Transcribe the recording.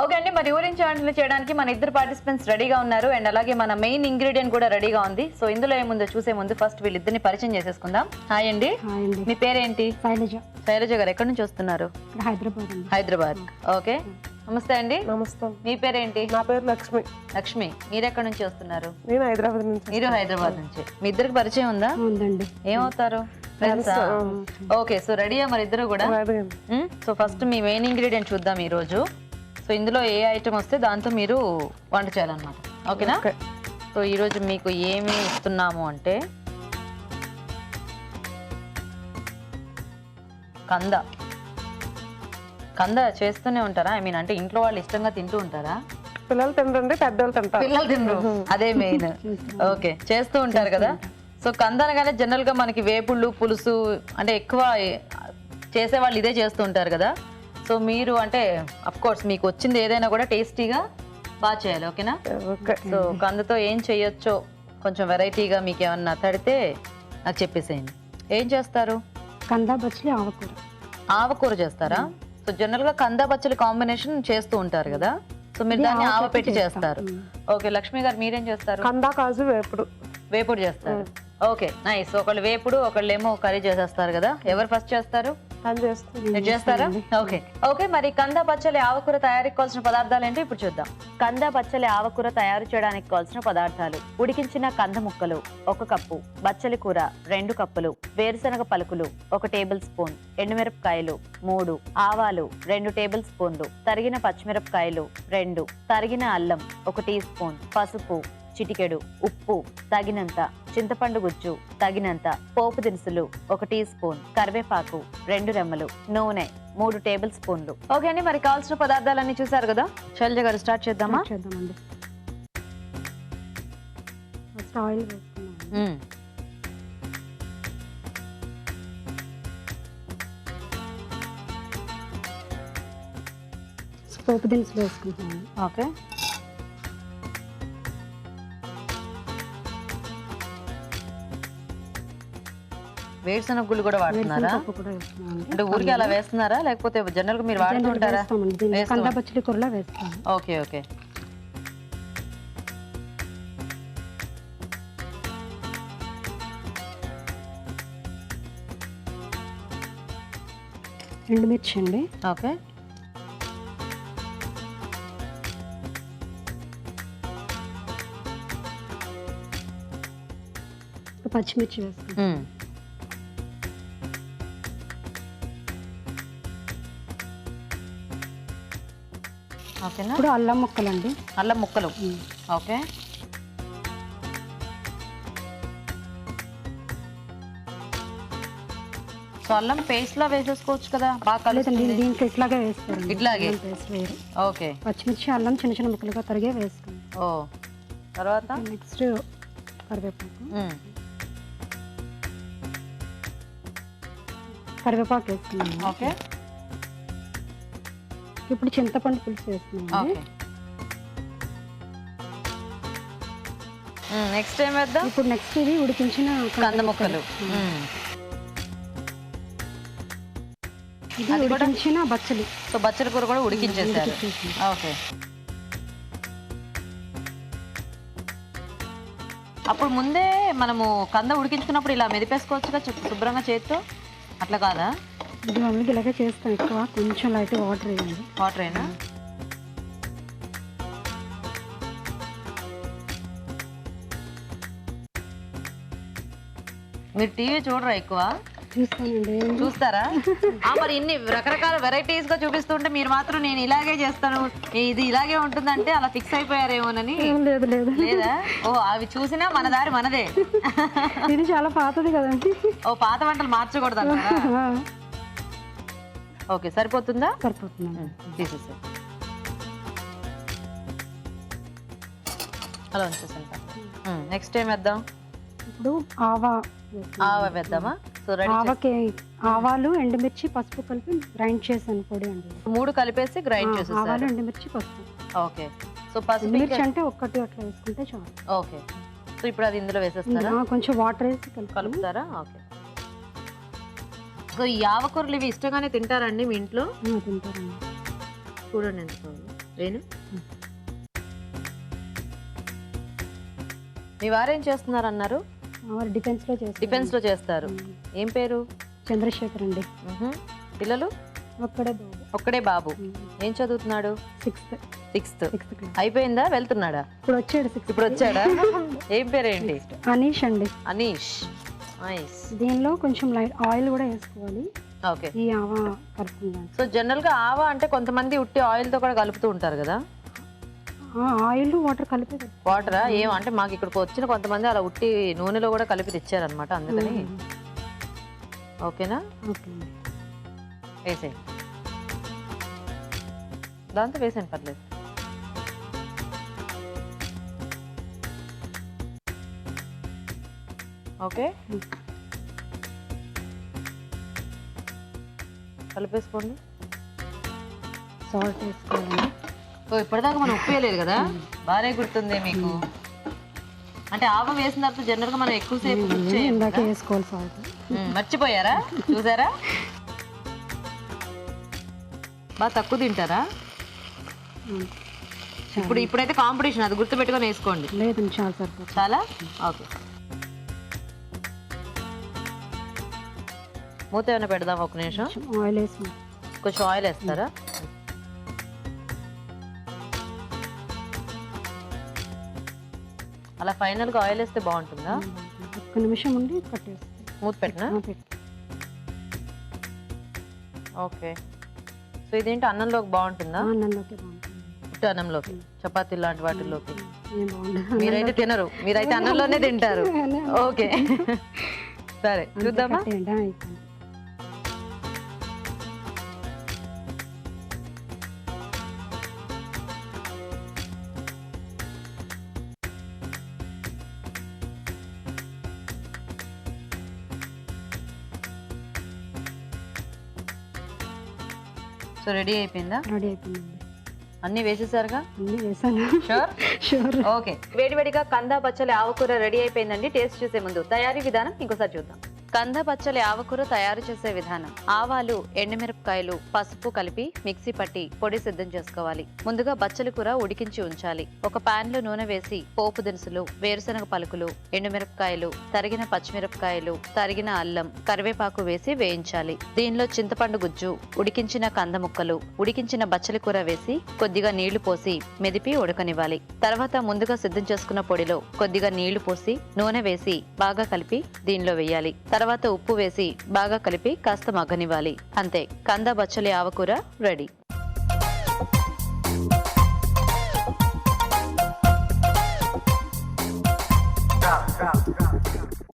Okay అండి, మరి ఊరించి వంటలు చేయడానికి మన ఇద్దరు పార్టిసిపెంట్స్ రెడీగా ఉన్నారు అండ్ అలాగే మన మెయిన్ ఇంగ్రీడియంట్ కూడా రెడీగా ఉంది. సో ఇందులో ఏముందో చూసే ముందు ఫస్ట్ వీళ్ళిద్దరిని పరిచయం చేసేసుకుందాం. హాయ్ అండి. మీ పేరేంటి? శైలజ గారు. ఎక్కడి నుంచి వస్తున్నారు? హైదరాబాద్. ఓకే, నమస్తే అండి. నమస్తే. మీ పేరేంటి? నా పేరు లక్ష్మి. లక్ష్మి, మీరు ఎక్కడి నుంచి వస్తున్నారు? నేను హైదరాబాద్ నుంచి. మీరు హైదరాబాద్ నుంచి. మీ ఇద్దరికి పరిచయం ఉందా? ఉందండి. ఏమవుతారు? ఫ్రెండ్సా? ఓకే, సో రెడీయా మరి ఇద్దరు కూడా? సో ఫస్ట్ మీ మెయిన్ ఇంగ్రీడియంట్ చూద్దాం ఈ రోజు. సో ఇందులో ఏ ఐటమ్ వస్తే దాంతో మీరు వంట చేయాలన్నమాట. ఓకేనా? సో ఈరోజు మీకు ఏమి ఇస్తున్నాము అంటే కంద చేస్తూనే ఉంటారా? ఐ మీన్ అంటే ఇంట్లో వాళ్ళు ఇష్టంగా తింటూ ఉంటారా? పిల్లలు తినరండి, పెద్దవాళ్ళు తింటారు. పిల్లలు తినరు, అదే మెయిన్. ఓకే, చేస్తూ ఉంటారు కదా. సో కంద అనగానే జనరల్ గా మనకి వేపుళ్ళు, పులుసు అంటే ఎక్కువ చేసే వాళ్ళు ఇదే చేస్తూ ఉంటారు కదా. సో మీరు అంటే అఫ్ కోర్స్ మీకు వచ్చింది ఏదైనా కూడా టేస్టీగా బాగా చేయాలి. ఓకేనా? సో కందతో ఏం చేయొచ్చో కొంచెం వెరైటీగా మీకు ఏమన్నా తడితే నాకు చెప్పేసేయండి. ఏం చేస్తారు? కంద బచ్చలి, ఆవకూర. ఆవకూర చేస్తారా? సో జనరల్ గా కంద బచ్చలి కాంబినేషన్ చేస్తూ ఉంటారు కదా. సో మీరు దాన్ని ఆవ పెట్టి చేస్తారు. ఓకే, లక్ష్మి గారు మీరేం చేస్తారు? కంద, కాజు, వేపుడు చేస్తారు. Okay, nice. ఒకళ్ళు వేపుడు, ఒకళ్ళు ఏమో కర్రీ చేసేస్తారు కదా. ఎవరు ఫస్ట్ చేస్తారు? చేస్తారా? ఓకే ఓకే, మరి కంద పచ్చలి ఆవకూర తయారీకి కావాల్సిన పదార్థాలు ఏంటి ఇప్పుడు చూద్దాం. కంద పచ్చలి ఆవకూర తయారు చేయడానికి కావాల్సిన పదార్థాలు: ఉడికించిన కంద ముక్కలు 1 కప్పు, బచ్చలి కూర 2 కప్పులు, వేరుశనగ పలుకులు 1 టేబుల్ స్పూన్, ఎండుమిరపకాయలు 3, ఆవాలు 2 టేబుల్ స్పూన్లు, తరిగిన పచ్చిమిరపకాయలు 2, తరిగిన అల్లం 1 టీ స్పూన్, పసుపు చిటికెడు, ఉప్పు తగినంత, చింతపండు గుజ్జు తగినంత, పోపు దినుసులు 1 టీ స్పూన్, కరివేపాకు 2 రెమ్మలు, నూనె 3 టేబుల్ స్పూన్లు. ఓకే అండి, మరి కావాల్సిన పదార్థాలన్నీ చూసారు కదా. శైలజ గారు స్టార్ట్ చేద్దామా? చేద్దామండి. ఫస్ట్ ఆయిల్ వేసుకున్నాం. పోపు దినుసులు వేసుకుంటున్నాను. ఓకే, వేరుశనగ గుళ్ళు కూడా వాడుతున్నారా? అంటే ఊరికి అలా వేస్తున్నారా లేకపోతే జనరల్ గా మీరు వాడుతూ ఉంటారా? కంద బచ్చలి కూరలో వేస్తాం. ఓకే ఓకే, ఎండుమిర్చి అండి. ఓకే, పచ్చిమిర్చి వేస్తాం. ఓకేనా? ఇప్పుడు అల్లం ముక్కలండి. అల్లం ముక్కలు. ఓకే, సో అల్లం పేస్ట్ లా వేసేసుకోవచ్చు కదా. బాగా కలుస్తుంది. దీంట్లో ఇట్లాగే వేస్తారు. ఇట్లాగే. ఓకే, పచ్చిమిర్చి, అల్లం చిన్న చిన్న ముక్కలుగా తరిగే వేస్తాం. ఓ, తర్వాత నెక్స్ట్ కరివేపాకు వేస్తున్నాం. ఓకే, ఇప్పుడు చింతపండు పులుసు వేస్తున్నాం. నెక్స్ట్ ఏం వేద్దాం? ఇప్పుడు నెక్స్ట్ ఇది ఉడికించిన కంద ముక్కలు. ఇది ఉడికించిన బచ్చలి. సో బచ్చలి కూర కూడా ఉడికించేసారు. ఓకే, అప్పుడు ముందే మనము కంద ఉడికించుకున్నప్పుడు ఇలా మెదిపేసుకోవచ్చుగా శుభ్రంగా చేత్తో, అట్లా కాదా? ఇది మమ్మీకి ఇలాగే చేస్తాం. ఎక్కువ కొంచెం లైట్ వాటర్ వేయండి. వాటర్ అయినా? మీరు టీవీ చూడరా ఎక్కువ? చూస్తానండి. చూస్తారా? మరి ఇన్ని రకరకాల వెరైటీస్ గా చూపిస్తుంటే మీరు మాత్రం నేను ఇలాగే చేస్తాను, ఇది ఇలాగే ఉంటుందంటే అలా ఫిక్స్ అయిపోయారేమోనని. లేదు లేదు, లేదా? ఓ, అవి చూసినా మన దారి మనదే. ఇది చాలా పాతది కదండి. ఓ, పాత వంటలు మార్చకూడదు అంటారా? ఓకే, సరిపోతుందా? సరిపోతుంది. తీసేసా అలా ఉంచేసాను. నెక్స్ట్ ఏం వేద్దాం? ఇప్పుడు ఆవా వేద్దామా? సో ఆవకి ఆవాలు, ఎండుమిర్చి, పసుపు కలిపి గ్రైండ్ చేసాను పొడి అండి. 3 కలిపేసి గ్రైండ్ చేసేసారు. ఆవాలు, ఎండుమిర్చి, పసుపు. ఓకే, సో పసుపు మిర్చి అంటే 1 అట్లా వేసుకుంటే చాలు. ఓకే, సో ఇప్పుడు అది ఇందులో వేసేస్తారా? కొంచెం వాటర్ వేసి కలుపుతారా? ఓకే. సో ఈ ఆవకూరలు ఇవి ఇష్టంగానే తింటారండి మీ ఇంట్లో? తింటారండి. చూడండి ఎందుకు వేణు మీ వారేం చేస్తున్నారు అన్నారు? డిఫెన్స్లో చేస్తాను. డిఫెన్స్ లో చేస్తారు. ఏం పేరు? చంద్రశేఖర్ అండి. పిల్లలు? ఒక్కడే బాబు. ఏం చదువుతున్నాడు? సిక్స్త్. అయిపోయిందా? వెళ్తున్నాడా? ఇప్పుడు వచ్చాడా? ఏం పేరేంటి? అనీష్ అండి. అనీష్. నైస్. దీనిలో కొంచెం లైట్ ఆయిల్ కూడా వేసుకోవాలి. ఓకే. ఈ ఆవా కలుపుకుందాం. సో జనరల్ గా ఆవా అంటే కొంతమంది ఉట్టి ఆయిల్ తో కూడా కలుపుతూ ఉంటారు కదా? ఆయిల్ వాటర్ కలిపి. వాటరా? ఏం అంటే మాకు ఇక్కడికి వచ్చిన కొంతమంది అలా ఉట్టి నూనెలో కూడా కలిపి తెచ్చారనమాట, అందుకని. ఓకేనా? ఓకే. వేసేయండి, దాంతో వేసేయండి, పర్లేదు. ఓకే, కలిపేసుకోండి. సాల్ట్ వేసుకోవాలి. ఓ ఇప్పటిదాకా మనం ఉప్పు వేయలేదు కదా? బాగా గుర్తుంది మీకు. అంటే ఆవ వేసిన తర్వాత జనరల్ గా మనం ఎక్కువసేపు ఇందాక వేసుకోవాలి సాల్ట్. మర్చిపోయారా? చూసారా? బాగా తక్కువ తింటారా? ఇప్పుడైతే కాంపిటీషన్, అది గుర్తుపెట్టుకొని వేసుకోండి. లేదు, చాలా సరిపోతుంది. చాలా? ఓకే. మూత ఏమైనా పెడదాం ఒక నిమిషం. ఆయిల్ వేసి కొంచెం ఆయిల్ వేస్తారా? అలా ఫైనల్ గా ఆయిల్ వేస్తే బాగుంటుందా? ఒక్క నిమిషం ఉండి కట్టేస్తాం. మూత పెట్టినా? ఓకే. సో ఇదేంటి అన్నంలోకి బాగుంటుందా? అన్నంలోకి బాగుంటుంది. పుట్టు అన్నంలోకి, చపాతీ లాంటి వాటిల్లోకి. మీరైతే తినరు, మీరైతే అన్నంలోనే తింటారు. ఓకే, సరే చూద్దామా? సో రెడీ అయిపోయిందా? రెడీ అయిపోయింది. అన్ని వేసేసారుగా? అన్ని వేసాను. షూర్. ఓకే, వేడివేడిగా కంద పచ్చలి ఆవకూర రెడీ అయిపోయిందండి. టేస్ట్ చూసే ముందు తయారీ విధానం ఇంకోసారి చూద్దాం. కంద పచ్చలి ఆవకూర తయారు చేసే విధానం: ఆవాలు, ఎండుమిరపకాయలు, పసుపు కలిపి మిక్సీ పట్టి పొడి సిద్ధం చేసుకోవాలి. ముందుగా బచ్చలి కూర ఉడికించి ఉంచాలి. ఒక పాన్ లో నూనె వేసి పోపు దినుసులు, వేరుశనగ పలుకులు, ఎండుమిరపకాయలు, తరిగిన పచ్చిమిరపకాయలు, తరిగిన అల్లం, కరివేపాకు వేసి వేయించాలి. దీనిలో చింతపండు గుజ్జు, ఉడికించిన కంద ముక్కలు, ఉడికించిన బచ్చలి కూర వేసి కొద్దిగా నీళ్లు పోసి మెదిపి ఉడకనివ్వాలి. తర్వాత ముందుగా సిద్ధం చేసుకున్న పొడిలో కొద్దిగా నీళ్లు పోసి నూనె వేసి బాగా కలిపి దీనిలో వేయాలి. తర్వాత ఉప్పు వేసి బాగా కలిపి కాస్త మగ్గనివ్వాలి. అంతే, కంద బచ్చలి ఆవకూర రెడీ.